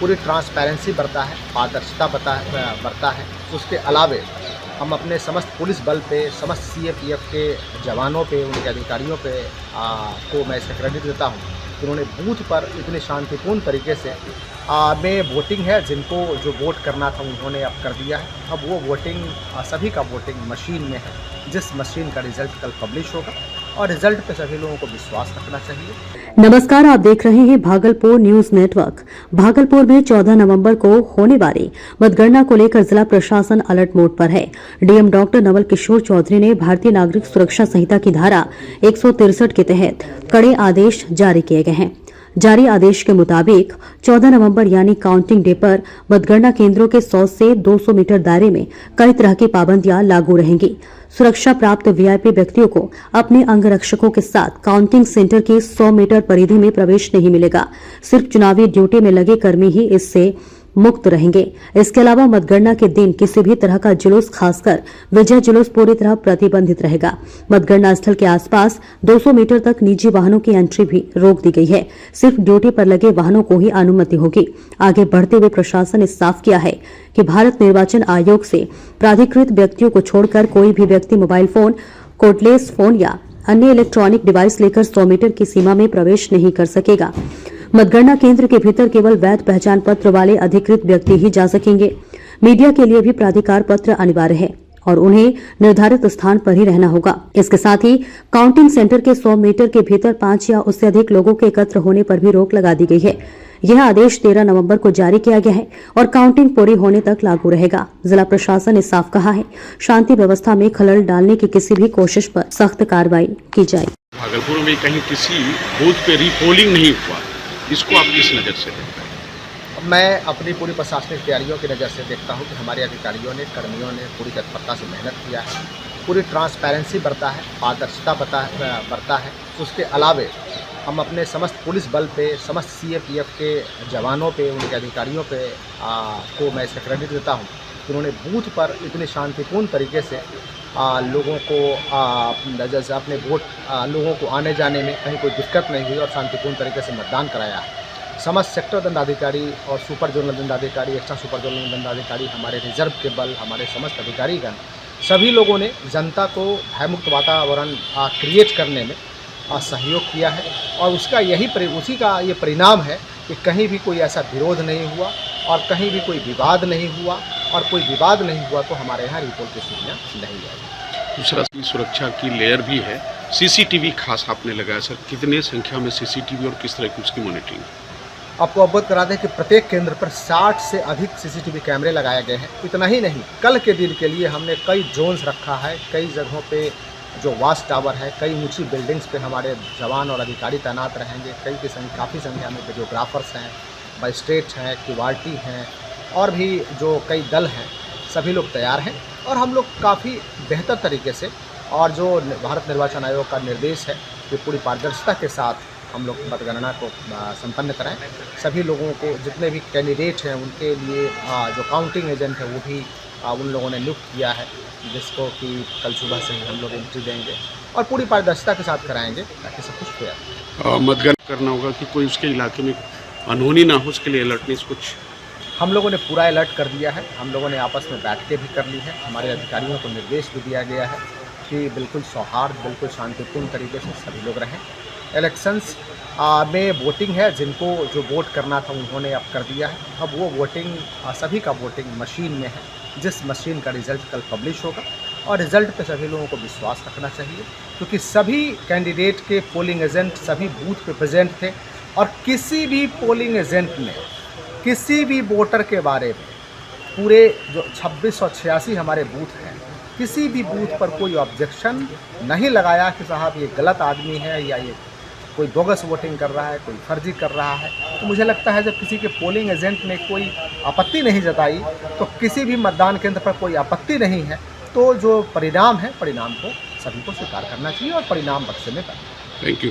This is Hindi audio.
पूरी ट्रांसपेरेंसी बरता है, पारदर्शिता बरता है। उसके अलावे हम अपने समस्त पुलिस बल पे, समस्त सीएपीएफ के जवानों पे, उनके अधिकारियों पे को मैं इसका क्रेडिट देता हूँ कि उन्होंने बूथ पर इतने शांतिपूर्ण तरीके से में वोटिंग है, जिनको जो वोट करना था उन्होंने अब कर दिया है। अब वो वोटिंग सभी का वोटिंग मशीन में है, जिस मशीन का रिजल्ट कल पब्लिश होगा और रिजल्ट पे सभी लोगों को विश्वास रखना चाहिए। नमस्कार, आप देख रहे हैं भागलपुर न्यूज नेटवर्क। भागलपुर में 14 नवंबर को होने वाली मतगणना को लेकर जिला प्रशासन अलर्ट मोड पर है। डीएम डॉक्टर नवल किशोर चौधरी ने भारतीय नागरिक सुरक्षा संहिता की धारा 163 के तहत कड़े आदेश जारी किए गए हैं। जारी आदेश के मुताबिक 14 नवंबर यानी काउंटिंग डे पर मतगणना केंद्रों के 100 से 200 मीटर दायरे में कई तरह की पाबंदियां लागू रहेंगी। सुरक्षा प्राप्त वीआईपी व्यक्तियों को अपने अंगरक्षकों के साथ काउंटिंग सेंटर की 100 मीटर परिधि में प्रवेश नहीं मिलेगा। सिर्फ चुनावी ड्यूटी में लगे कर्मी ही इससे मुक्त रहेंगे। इसके अलावा मतगणना के दिन किसी भी तरह का जुलूस, खासकर विजय जुलूस, पूरी तरह प्रतिबंधित रहेगा। मतगणना स्थल के आसपास 200 मीटर तक निजी वाहनों की एंट्री भी रोक दी गई है। सिर्फ ड्यूटी पर लगे वाहनों को ही अनुमति होगी। आगे बढ़ते हुए प्रशासन ने साफ किया है कि भारत निर्वाचन आयोग से प्राधिकृत व्यक्तियों को छोड़कर कोई भी व्यक्ति मोबाइल फोन, कोर्डलेस फोन या अन्य इलेक्ट्रॉनिक डिवाइस लेकर 100 मीटर की सीमा में प्रवेश नहीं कर सकेगा। मतगणना केंद्र के भीतर केवल वैध पहचान पत्र वाले अधिकृत व्यक्ति ही जा सकेंगे। मीडिया के लिए भी प्राधिकार पत्र अनिवार्य है और उन्हें निर्धारित स्थान पर ही रहना होगा। इसके साथ ही काउंटिंग सेंटर के 100 मीटर के भीतर 5 या उससे अधिक लोगों के एकत्र होने पर भी रोक लगा दी गई है। यह आदेश 13 नवंबर को जारी किया गया है और काउंटिंग पूरी होने तक लागू रहेगा। जिला प्रशासन ने साफ कहा है, शांति व्यवस्था में खलल डालने की किसी भी कोशिश पर सख्त कार्रवाई की जाएगी। भागलपुर में कहीं किसी बूथ पे रीपोलिंग नहीं हुआ, इसको आप किस नज़र से देखते हैं? मैं अपनी पूरी प्रशासनिक तैयारियों की नज़र से देखता हूं कि हमारे अधिकारियों ने, कर्मियों ने पूरी तत्परता से मेहनत किया है, पूरी ट्रांसपेरेंसी बरता है, पारदर्शिता बरता है। उसके अलावे हम अपने समस्त पुलिस बल पे, समस्त सीएपीएफ के जवानों पे, उनके अधिकारियों पे को मैं इसका क्रेडिट देता हूँ कि उन्होंने बूथ पर इतने शांतिपूर्ण तरीके से लोगों को जैसे अपने वोट लोगों को आने जाने में कहीं कोई दिक्कत नहीं हुई और शांतिपूर्ण तरीके से मतदान कराया है। समस्त सेक्टर दंडाधिकारी और सुपर जोनल दंडाधिकारी, एक्स्ट्रा सुपर जोनल दंडाधिकारी, हमारे रिजर्व के बल, हमारे समस्त अधिकारीगण, सभी लोगों ने जनता को भयमुक्त वातावरण क्रिएट करने में सहयोग किया है और उसी का ये परिणाम है कि कहीं भी कोई ऐसा विरोध नहीं हुआ और कहीं भी कोई विवाद नहीं हुआ और कोई विवाद नहीं हुआ तो हमारे यहाँ रिपोल की सूचना नहीं आई। दूसरा की सुरक्षा की लेयर भी है, सीसीटीवी खास आपने लगाया सर, कितने संख्या में सीसीटीवी और किस तरह की उसकी मॉनिटरिंग? आपको अवगत करा दें कि प्रत्येक केंद्र पर 60 से अधिक सीसीटीवी कैमरे लगाए गए हैं। इतना ही नहीं, कल के दिन के लिए हमने कई जोन्स रखा है। कई जगहों पे जो वाच टावर है, कई ऊंची बिल्डिंग्स पे हमारे जवान और अधिकारी तैनात रहेंगे। काफ़ी संख्या में वीडियोग्राफर्स हैं, मजिस्ट्रेट हैं, क्यूआरटी हैं और भी जो कई दल हैं, सभी लोग तैयार हैं और हम लोग काफ़ी बेहतर तरीके से और जो भारत निर्वाचन आयोग का निर्देश है कि पूरी पारदर्शिता के साथ हम लोग मतगणना को संपन्न कराएं। सभी लोगों को, जितने भी कैंडिडेट हैं उनके लिए जो काउंटिंग एजेंट है वो भी उन लोगों ने नियुक्त किया है, जिसको कि कल सुबह से ही हम लोग एंट्री देंगे और पूरी पारदर्शिता के साथ कराएंगे ताकि सब कुछ फेयर। मतगणना करना होगा कि कोई उसके इलाके में अनहोनी ना हो, उसके लिए अलर्टनेस कुछ हम लोगों ने पूरा अलर्ट कर दिया है। हम लोगों ने आपस में बैठकें भी कर ली है। हमारे अधिकारियों को निर्देश भी दिया गया है कि बिल्कुल सौहार्द, बिल्कुल शांतिपूर्ण तरीके से सभी लोग रहें। इलेक्शंस में वोटिंग है, जिनको जो वोट करना था उन्होंने अब कर दिया है। अब वो वोटिंग सभी का वोटिंग मशीन में है, जिस मशीन का रिजल्ट कल पब्लिश होगा और रिजल्ट पे सभी लोगों को विश्वास रखना चाहिए, क्योंकि सभी कैंडिडेट के पोलिंग एजेंट सभी बूथ पे प्रेजेंट थे और किसी भी पोलिंग एजेंट ने किसी भी वोटर के बारे में, पूरे जो 2686 हमारे बूथ हैं, किसी भी बूथ पर कोई ऑब्जेक्शन नहीं लगाया कि साहब ये गलत आदमी है या ये कोई बोगस वोटिंग कर रहा है, कोई फर्जी कर रहा है। तो मुझे लगता है जब किसी के पोलिंग एजेंट ने कोई आपत्ति नहीं जताई तो किसी भी मतदान केंद्र पर कोई आपत्ति नहीं है, तो जो परिणाम है, परिणाम को सभी को स्वीकार करना चाहिए और परिणाम बक्से में करना। Thank you.